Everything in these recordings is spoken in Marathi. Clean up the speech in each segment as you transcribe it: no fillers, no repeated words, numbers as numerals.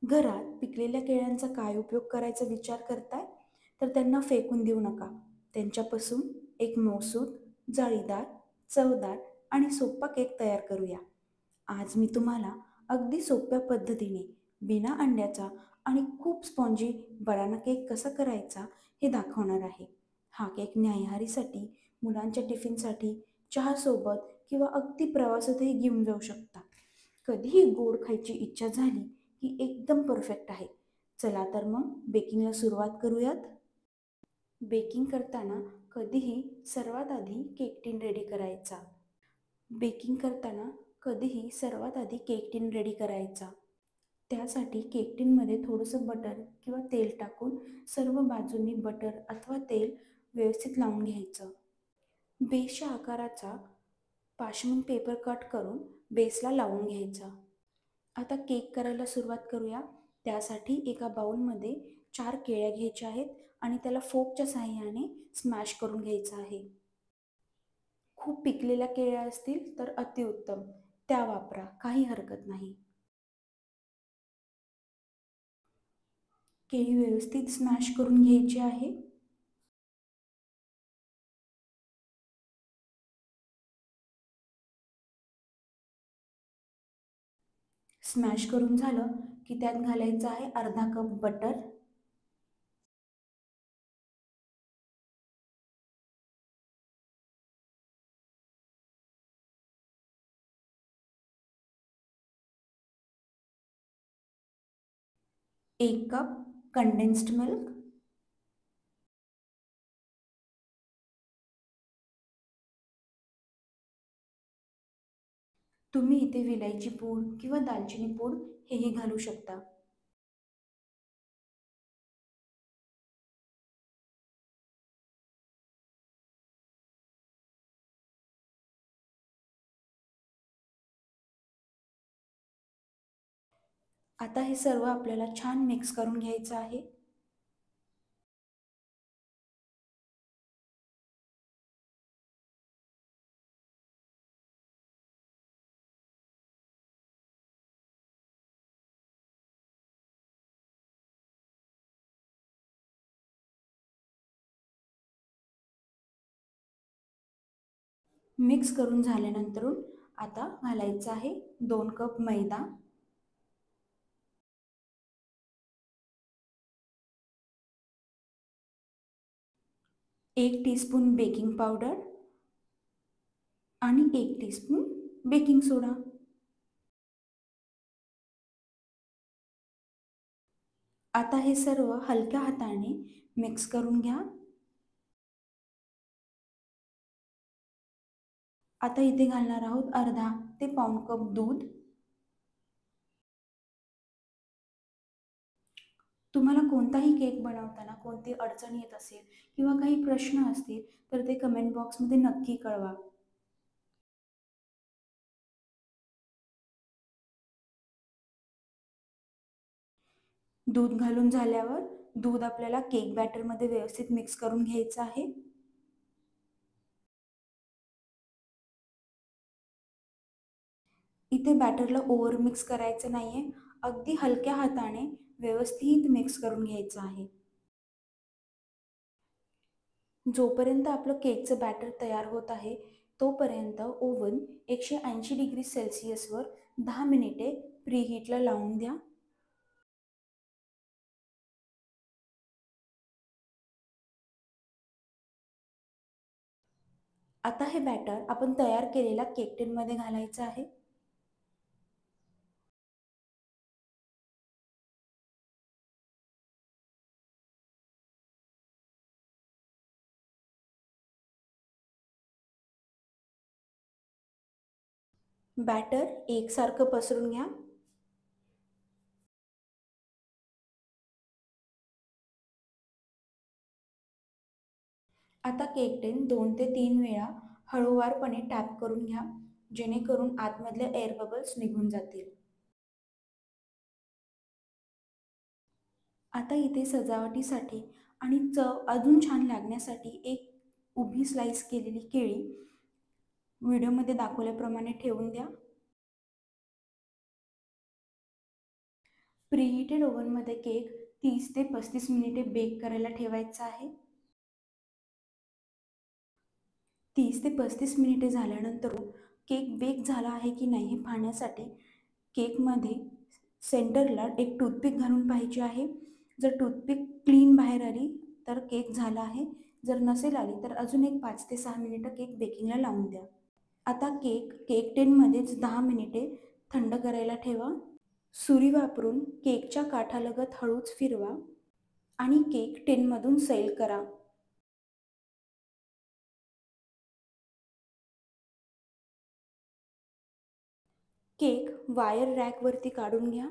घरात पिकलेल्या केळ्यांचा काय उपयोग करायचा विचार करताय? तर त्यांना फेकून देऊ नका. त्यांच्यापासून एक मौसूद, जाळीदार, चवदार आणि सोपा केक तयार करूया. आज मी तुम्हाला अगदी सोप्या पद्धतीने बिना अंड्याचा आणि खूप स्पॉन्जी बनाना केक कसा करायचा हे दाखवणार आहे. हा केक न्याहारीसाठी, मुलांच्या टिफिनसाठी, चहासोबत किंवा अगदी प्रवासातही घेऊन जाऊ शकता. कधीही गोड खायची इच्छा झाली की एकदम परफेक्ट आहे. चला तर मग बेकिंगला सुरुवात करूयात. बेकिंग करताना कधीही सर्वात आधी केक टिन रेडी करायचा. बेकिंग करताना कधीही सर्वात आधी केक टिन रेडी करायचा. त्यासाठी केक टिनमध्ये थोडंसं बटर किंवा तेल टाकून सर्व बाजूंनी बटर अथवा तेल व्यवस्थित लावून घ्यायचं. बेसच्या आकाराचा पार्चमेंट पेपर कट करून बेसला लावून घ्यायचा. आता केक करायला सुरुवात करूया. त्यासाठी एका बाउलमध्ये 4 केळ्या घ्यायच्या आहेत आणि त्याला फोकच्या साहाय्याने स्मॅश करून घ्यायचं आहे. खूप पिकलेल्या केळ्या असतील तर अतिउत्तम, त्या वापरा, काही हरकत नाही. केळी व्यवस्थित स्मॅश करून घ्यायची आहे. स्मॅश करून झालं की त्यात घालायचं आहे अर्धा कप बटर, एक कप कंडेन्स्ड मिल्क, तुम्ही इथे विलायची पूड किंवा दालचिनी पूड हेही घालू शकता. आता हे सर्व आपल्याला छान मिक्स करून घ्यायचं आहे. मिक्स करून झाल्यानंतर आता घालायचं आहे 2 कप मैदा, एक टीस्पून बेकिंग पावडर आणि 1 टीस्पून बेकिंग सोडा. आता हे सर्व हलक्या हाताने मिक्स करून घ्या. आता इथे घालणार आहोत अर्धा ते पाऊण कप दूध. तुम्हाला कोणताही केक बनवताना कोणती अडचण येत असेल किंवा काही प्रश्न असतील तर ते कमेंट बॉक्समध्ये नक्की कळवा. दूध घालून झाल्यावर दूध आपल्याला केक बॅटरमध्ये व्यवस्थित मिक्स करून घ्यायचं आहे. इथे बॅटरला ओव्हर मिक्स करायचं नाहीये, अगदी हलक्या हाताने व्यवस्थित मिक्स करून घ्यायचं आहे. जोपर्यंत आपलं केकचं बॅटर तयार होत आहे तोपर्यंत ओव्हन 180 डिग्री सेल्सिअसवर 10 मिनिटे प्रीहीटला लावून द्या. आता हे बॅटर आपण तयार केलेल्या केक टिनमध्ये घालायचं आहे. बॅटर एकसारखं पसरून घ्या. आता केक टिन 2 ते 3 वेळा हळूवारपणे टॅप करून घ्या, जेणेकरून आतमधले एअर बबल्स निघून जातील. आता इथे सजावटीसाठी आणि चव अजून छान लागण्यासाठी एक उभी स्लाइस केलेली केळी व्हिडिओमध्ये दाखवल्याप्रमाणे ठेवून द्या. प्रीहीटेड ओव्हनमध्ये केक 30 ते 35 मिनिटे बेक करायला ठेवायचा आहे. 30 ते 35 मिनिटे झाल्यानंतर केक बेक झाला आहे की नाही हे पाहण्यासाठी केकमध्ये सेंटरला एक टूथपिक घालून पाहायची आहे. जर टूथपिक क्लीन बाहेर आली तर केक झाला आहे. जर नसेल आली तर अजून एक 5 ते 6 मिनिटं केक बेकिंगला लावून द्या. आता केक टिनमध्येच 10 मिनिटे थंड करायला ठेवा. सुरी वापरून केकच्या काठालगत हळूच फिरवा आणि केक टिनमधून सैल करा. केक वायर रॅकवरती काढून घ्या.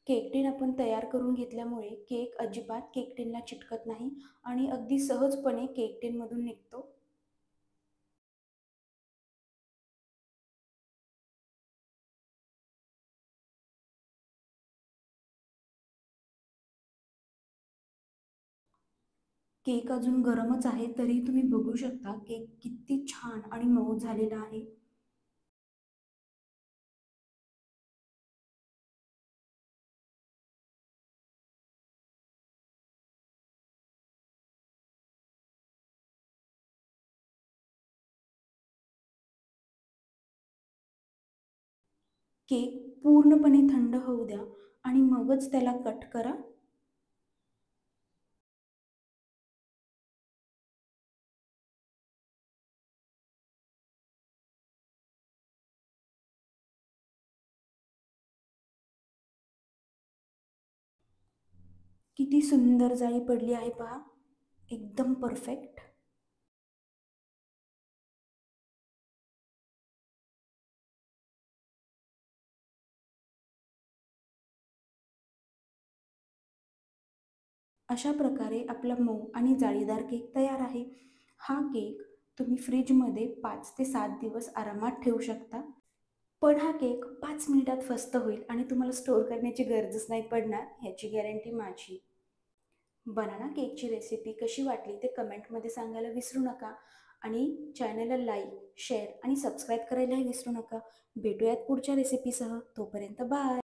केक टिन आपण तयार करून घेतल्यामुळे केक अजिबात केक टिनला चिटकत नाही आणि अगदी सहजपणे केक टिनमधून निघतो. केक अजून गरमच आहे तरी तुम्ही बघू शकता केक किती छान आणि मऊ झालेला आहे. केक पूर्णपणे थंड होऊ द्या आणि मगच त्याला कट करा. किती सुंदर जाळी पडली आहे पहा, एकदम परफेक्ट. अशा प्रकारे आपला मऊ आणि जाळीदार केक तयार आहे. हा केक तुम्ही फ्रीजमध्ये 5 ते 7 दिवस आरामात ठेवू शकता. पण हा केक 5 मिनिटात फस्त होईल आणि तुम्हाला स्टोअर करण्याची गरजच नाही पडणार, ह्याची गॅरंटी माझी. बनाना केकची रेसिपी कशी वाटली ते कमेंटमध्ये सांगायला विसरू नका आणि चॅनलला लाईक, शेअर आणि सबस्क्राईब करायलाही विसरू नका. भेटूयात पुढच्या रेसिपीसह. तोपर्यंत बाय.